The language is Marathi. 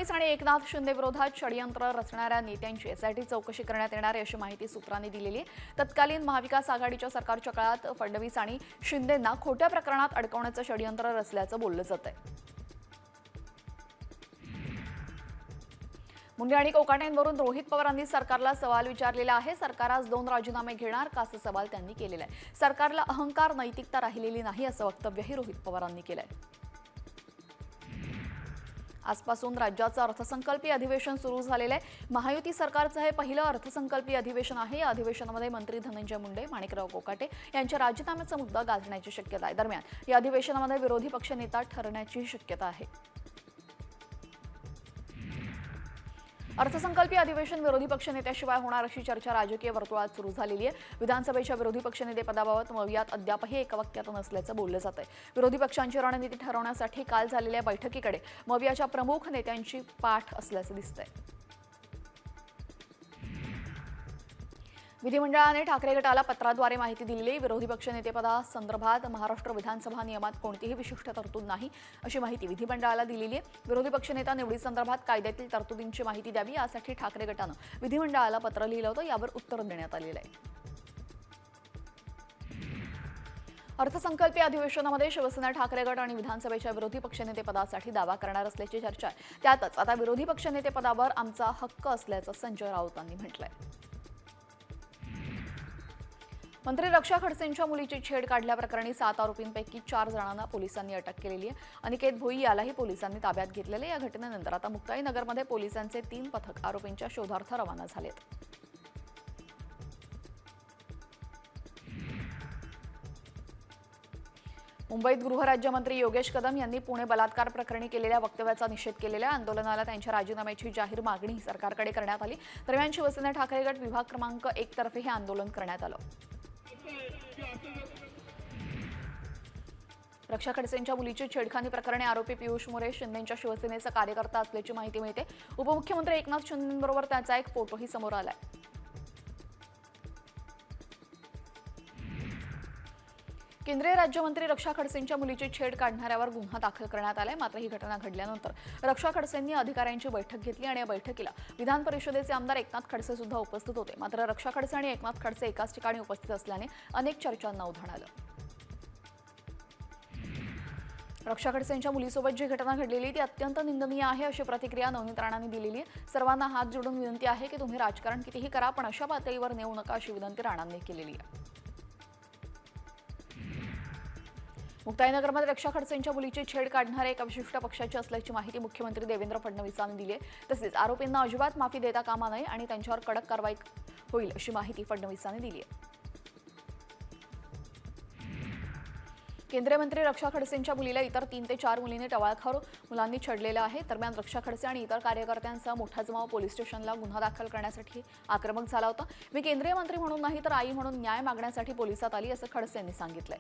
फडणवीस आणि एकनाथ शिंदे विरोधात षडयंत्र रचणाऱ्या नेत्यांची एसआयटी चौकशी करण्यात येणार आहे अशी माहिती सूत्रांनी दिलेली आहे। तत्कालीन महाविकास आघाडीच्या सरकारच्या काळात फडणवीस आणि शिंदेंना खोट्या प्रकरणात अडकवण्याचं षडयंत्र रचल्याचं बोललं जातंय। मुंडे आणि कोकाटेंवरून रोहित पवारांनी सरकारला सवाल विचारलेला आहे। सरकार आज 2 राजीनामे घेणार का असा सवाल त्यांनी केलेला आहे। सरकारला अहंकार नैतिकता राहिलेली नाही असं वक्तव्यही रोहित पवारांनी केलंय। आजपासून राज्याचं अर्थसंकल्पीय अधिवेशन सुरू झालेलं आहे। महायुती सरकारचं हे पहिलं अर्थसंकल्पीय अधिवेशन आहे। या अधिवेशनामध्ये मंत्री धनंजय मुंडे, माणिकराव कोकाटे यांच्या राजीनाम्याचा मुद्दा गाजण्याची शक्यता आहे। दरम्यान या अधिवेशनामध्ये विरोधी पक्षनेता ठरण्याची शक्यता आहे। अर्थसंकल्पीय अधिवेशन विरोधी पक्षनेत्याशिवाय होणार अशी चर्चा राजकीय वर्तुळात सुरू झालेली आहे। विधानसभेच्या विरोधी पक्षनेतेपदाबाबत मवियात अद्यापही एकवाक्यात नसल्याचं बोललं जातंय। विरोधी पक्षांची रणनीती ठरवण्यासाठी काल झालेल्या बैठकीकडे मवियाच्या प्रमुख नेत्यांची पाठ असल्याचं दिसतंय। विधिमंडळाने ठाकरे गटाला पत्राद्वारे माहिती दिलेली। विरोधी पक्षनेतेपदासंदर्भात महाराष्ट्र विधानसभा नियमात कोणतीही विशिष्ट तरतूद नाही अशी माहिती विधिमंडळाला दिलेली आहे। विरोधी पक्षनेता निवडीसंदर्भात कायद्यातील तरतुदींची माहिती द्यावी यासाठी ठाकरे गटानं विधिमंडळाला पत्र लिहिलं होतं। यावर उत्तर देण्यात आलेलं आहे। अर्थसंकल्पीय अधिवेशनामध्ये शिवसेना, ठाकरे गट आणि विधानसभेच्या विरोधी पक्षनेतेपदासाठी दावा करणार असल्याची चर्चा आहे। त्यातच आता विरोधी पक्षनेतेपदावर आमचा हक्क असल्याचं संजय राऊतांनी म्हटलंय। मंत्री रक्षा खडसेंच्या मुलीची छेड काढल्याप्रकरणी 7 आरोपींपैकी 4 जणांना पोलिसांनी अटक केलेली आहे। अनिकेत भोई यालाही पोलिसांनी ताब्यात घेतलेले। या घटनेनंतर आता मुक्ताईनगरमध्ये पोलिसांचे 3 पथक आरोपींच्या शोधार्थ रवाना झालेत। मुंबईत गृहराज्यमंत्री योगेश कदम यांनी पुणे बलात्कार प्रकरणी केलेल्या वक्तव्याचा निषेध केलेला आहे। आंदोलनाला त्यांच्या राजीनाम्याची जाहीर मागणी सरकारकडे करण्यात आली। दरम्यान शिवसेना ठाकरे गट विभाग क्रमांक 1 तर्फे हे आंदोलन करण्यात आलं। रक्षा खडसेंच्या मुलीची छेडखानी प्रकरणी आरोपी पियुष मोरे शिंदेंच्या शिवसेनेचा कार्यकर्ता असल्याची माहिती मिळते। उपमुख्यमंत्री एकनाथ शिंदेंबरोबर त्याचा एक फोटोही समोर आलाय। केंद्रीय राज्यमंत्री रक्षा खडसेंच्या मुलीची छेड काढणाऱ्यावर गुन्हा दाखल करण्यात आलाय। मात्र ही घटना घडल्यानंतर रक्षा खडसेंनी अधिकाऱ्यांची बैठक घेतली आणि या बैठकीला विधान परिषदेचे आमदार एकनाथ खडसे सुद्धा उपस्थित होते। मात्र रक्षा खडसे आणि एकनाथ खडसे एकाच ठिकाणी उपस्थित असल्याने अनेक चर्चांना उधाण आलं। रक्षा खडसेंच्या मुलीसोबत जी घटना घडलेली ती अत्यंत निंदनीय आहे अशी प्रतिक्रिया नवनीत राणांनी दिलेली आहे। सर्वांना हात जोडून विनंती आहे की तुम्ही राजकारण कितीही करा पण अशा पातळीवर नेऊ नका अशी विनंती राणांनी केलेली आहे। मुक्ताईनगरमध्ये रक्षा खडसेंच्या मुलीची छेड काढणारे एका विशिष्ट पक्षाची असल्याची माहिती मुख्यमंत्री देवेंद्र फडणवीसांनी दिली आहे। तसेच आरोपींना अजिबात माफी देता कामा नये आणि त्यांच्यावर कडक कारवाई होईल अशी माहिती फडणवीसांनी दिली आहे। केंद्रीय मंत्री रक्षा खडसेंच्या मुलीला इतर 3 ते 4 मुलींनी टवाळखोर मुलांनी छेडलेलं आहे। दरम्यान रक्षा खडसे आणि इतर कार्यकर्त्यांचा मोठा जमाव पोलीस स्टेशनला गुन्हा दाखल करण्यासाठी आक्रमक झाला होता। मी केंद्रीय मंत्री म्हणून नाही तर आई म्हणून न्याय मागण्यासाठी पोलिसात आली असं खडसे यांनी सांगितलंय।